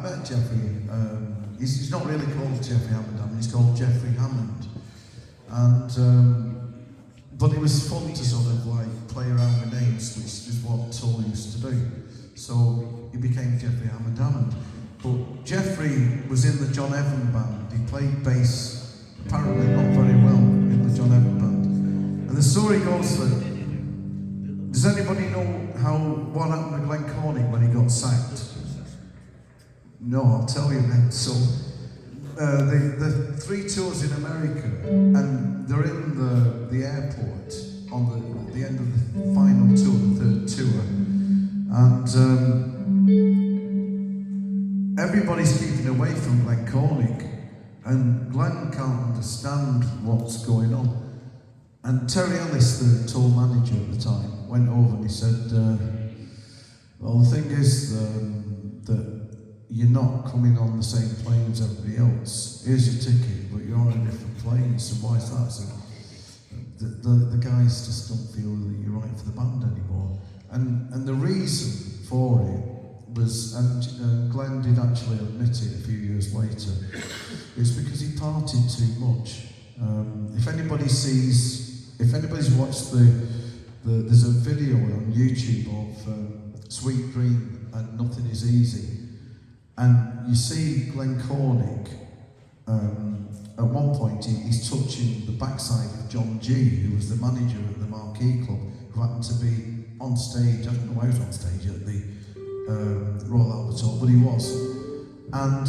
met Jeffrey. He's not really called Jeffrey Hammond, he's called Jeffrey Hammond. And but it was fun to sort of like play around with names, which is what TULL used to do. So he became Jeffrey Hammond. But Jeffrey was in the John Evan band. He played bass, apparently not very well, in the John Evan band. And the story goes that, does anybody know what happened to Glenn Cornick when he got sacked? No, I'll tell you then. So, the 3 tours in America, and they're in the airport on the end of the final tour, the 3rd tour, and everybody's keeping away from Glenn Cornick, and Glenn can't understand what's going on. And Terry Ellis, the TULL manager at the time, went over and he said, well, the thing is that you're not coming on the same plane as everybody else. Here's your ticket, but you're on a different plane, so why is that? So the guys just don't feel that you're right for the band anymore. And the reason for it was, and Glenn did actually admit it a few years later, it's because he partied too much. If anybody's watched there's a video on YouTube of Sweet Dream and Nothing Is Easy, and you see Glenn Cornick, at one point he's touching the backside of John G, who was the manager at the Marquee Club, who happened to be on stage, I don't know why he was on stage at the Royal Albert Hall, but he was. And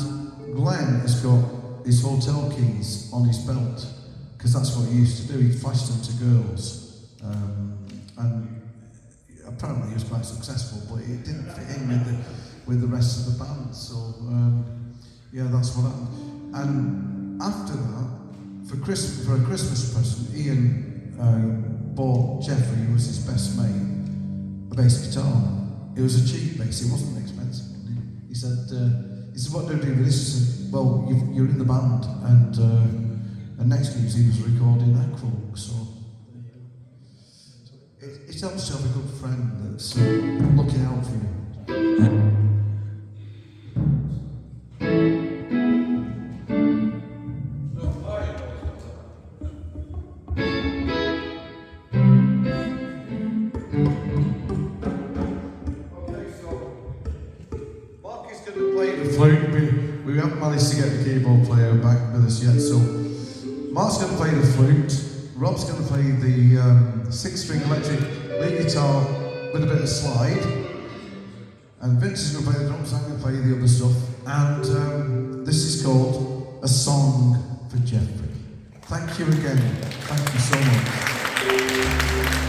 Glenn has got his hotel keys on his belt, because that's what he used to do. He flashed them to girls, and apparently he was quite successful, but it didn't fit in with the rest of the band. So yeah, that's what happened. And after that, for a Christmas present, Ian bought Jeffrey, who was his best mate, a bass guitar. It was a cheap bass, it wasn't expensive. He said, what do I do with this? He said, well, you're in the band, and next news he was recording Echo, so it helps to have a good friend that's looking out for you. We haven't managed to get the keyboard player back with us yet, so Mark's going to play the flute, Rob's going to play the 6-string electric lead guitar with a bit of slide, and Vince is going to play the drums, I'm going to play the other stuff, and this is called A Song for Jeffrey. Thank you again, thank you so much.